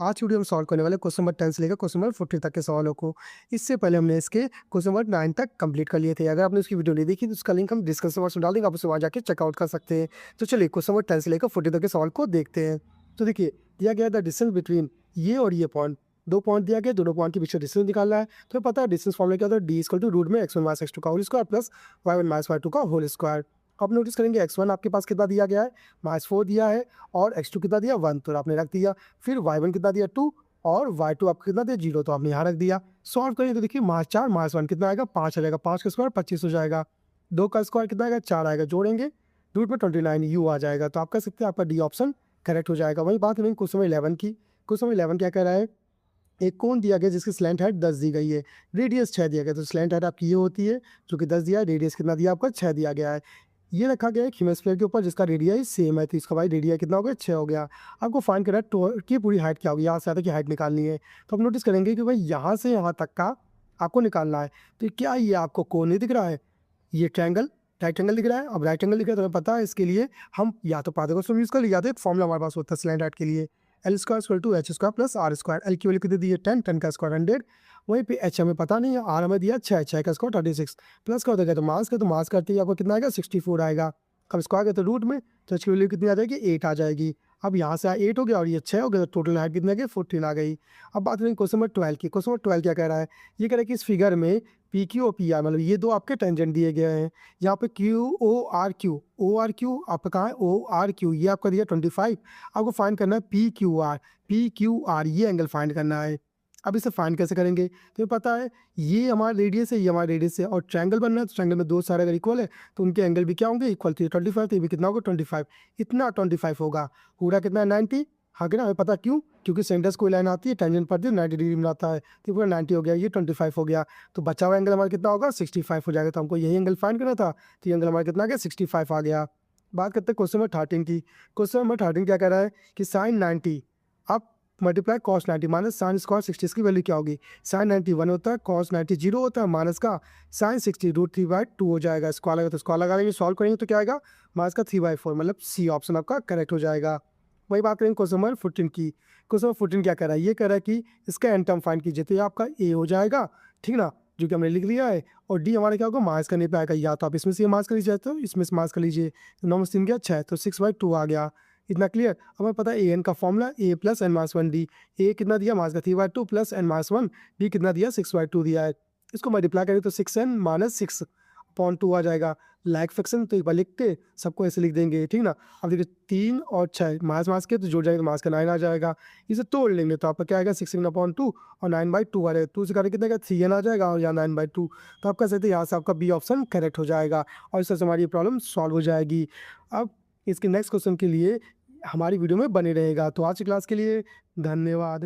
आज की वीडियो में सॉल्व करने वाले क्वेश्चन नंबर 10 से लेकर क्वेश्चन नंबर 40 तक के सवालों को। इससे पहले हमने इसके क्वेश्चन नंबर 9 तक कंप्लीट कर लिए थे। अगर आपने उसकी वीडियो नहीं देखी तो उसका लिंक हम डिस्क्रिप्शन बॉक्स में डाल देंगे, आप उसे वहाँ जाके चेकआउट कर सकते हैं। तो चलिए क्वेश्चन नंबर 10 से लेकर 40 तक के सवाल को देखते हैं। तो देखिए, दिया गया द डिस्टेंस बिटवीन ये और ये पॉइंट, दो पॉइंट दिया गया, दोनों पॉइंट के बीच डिस्टेंस निकालना है। तो हमें पता है डिस्टेंस फॉर्मूला क्या होता है, डी इक्वल टू रूट में x1 माइनस x2 का whole square plus y1 minus y2 का होल स्क्वायर। आप नोटिस करेंगे x1 आपके पास कितना दिया गया है, -4 दिया है, और x2 कितना दिया 1, तो आपने रख दिया। फिर y1 कितना दिया 2 और y2 आपको कितना दिया 0, तो आपने यहाँ रख दिया। सॉल्व करेंगे तो देखिए -4 -1 कितना आएगा, 5 आ जाएगा, 5 का स्क्वायर 25 हो जाएगा, 2 का स्क्वायर कितना आएगा 4 आएगा, जोड़ेंगे रूट में 29 u आ जाएगा। तो आप कह सकते हैं आपका डी ऑप्शन करेक्ट हो जाएगा। वही बात करेंगे क्वेश्चन नंबर 11 की। क्वेश्चन नंबर 11 क्या कह रहा है, एक कोण दिया गया जिसकी स्लैंट हाइट 10 दी गई है, रेडियस 6 दिया गया। तो स्लैंट हाइट आपकी ये होती है जो कि 10 दिया है, रेडियस कितना दिया आपका 6 दिया गया है। ये रखा गया है हेमिस्फीयर के ऊपर जिसका रेडियस सेम है, तो इसका भाई रेडियस कितना हो गया 6 हो गया। आपको फाइंड करना है की पूरी हाइट क्या होगी, यहाँ से आता की हाइट निकालनी है। तो आप नोटिस करेंगे कि भाई यहाँ से यहाँ तक का आपको निकालना है। तो क्या ये आपको कोण नहीं दिख रहा है, ये ट्रायंगल राइट एंगल दिख रहा है। अब राइट एंगल दिख रहा है तो हमें पता है इसके लिए हम या तो पाइथागोरस यूज कर, या तो एक फॉर्मूला हमारे पास होता है स्लैंट हाइट के लिए, L square equal to H square plus R square. L की वैल्यू कितनी दी है 10, 10 का स्क्वायर 100। वहीं पे एच हमें पता नहीं है, आर हमें दिया 6, 6 का स्क्वायर 36 प्लस का होता है तो मास का, तो मास करते ही आपको कितना आएगा 64 आएगा। अब स्क्वायर करते रूट में तो एच की वैल्यू कितनी आ जाएगी 8 आ जाएगी। अब यहाँ से 8 हो गया और ये 6 हो गया, तो टोटल हाइट कितनी आ गई 14 आ गई। अब बात करें क्वेश्चन नंबर 12 की। क्वेश्चन नंबर 12 क्या कह रहा है, ये कह रहा है कि इस फिगर में पी क्यू और पी आर मतलब ये दो आपके टेंजेंट दिए गए हैं। यहाँ पे ओ आर क्यू आपका कहाँ है, ओ आर क्यू ये आपका दिया 25। आपको फाइंड करना है पी क्यू आर ये एंगल फाइंड करना है। अब इसे फाइंड कैसे करेंगे, तो पता है ये हमारा रेडियस है, ये हमारा रेडियस है, और ट्रायंगल बनना है तो ट्रायंगल में दो सारे अगर इक्वल है तो उनके एंगल भी क्या होंगे इक्वल। थी 25, तो ये भी कितना होगा 25, इतना 25 होगा। पूरा कितना है 90, हाँ कि ना, हमें पता क्यों, क्योंकि सेंटर कोई लाइन आती है टेंजेंट पर 90 डिग्री बनाता है, तो पूरा 90 हो गया, ये 25 हो गया। तो बचा हुआ एंगल हमारा कितना होगा 65 हो जाएगा। तो हमको यही एंगल फाइंड करना था, तो ये एंगल हमारा कितना आ गया 65 आ गया। बात करते हैं क्वेश्चन नंबर 13 की। क्वेश्चन नंबर 13 क्या कह रहा है कि साइन 90 अब multiply cos 90 minus sine square 60, इसकी वैल्यू क्या होगी, साइन 90 1 होता है, कॉस 90 0 होता है, माइनस का साइन 60 √3/2 हो जाएगा। स्क्वायर लगा तो स्क्वायर लगा लेंगे, सॉल्व करेंगे तो क्या आएगा माइनस का 3/4, मतलब सी ऑप्शन आपका करेक्ट हो जाएगा। वही बात करेंगे क्वेश्चन नंबर 14 की। क्वेश्चन नंबर 14 क्या कह रहा है, ये कह रहा है कि इसका एन टर्म फाइंड कीजिए, तो ये आपका ए हो जाएगा, ठीक ना, जो कि हमने लिख लिया है। और डी हमारा क्या होगा माइनस करने पे आएगा, या तो आप इसमें से माइनस कर लीजिए तो इसमें से माइनस कर लीजिए। तो 9 3 गया 6, तो 6/2 आ गया। इतना क्लियर। अब हमें पता है ए एन का फॉर्मूला ए प्लस एन माइनस 1 डी, ए कितना दिया माइनस का 3/2 प्लस एन माइनस 1, डी कितना दिया 6/2 दिया है। इसको मल्टीप्लाई करें तो 6n माइनस 6/2 आ जाएगा। लाइक फ्रैक्शन तो एक बार लिख के सबको ऐसे लिख देंगे, ठीक ना। अब देखिए 3 और 6 माइनस माइनस के तो जोड़ जाएंगे तो माइनस का 9 आ जाएगा। इसे तोड़ लेंगे तो आपका क्या आएगा 6n/2 और 9/2 आ जाएगा। 2 से कितने का 3n आ जाएगा और यहाँ 9/2। तो आप कह सकते हैं यहाँ से आपका बी ऑप्शन करेक्ट हो जाएगा और इससे हमारी प्रॉब्लम सॉल्व हो जाएगी। अब इसके नेक्स्ट क्वेश्चन के लिए हमारी वीडियो में बने रहेगा। तो आज की क्लास के लिए धन्यवाद।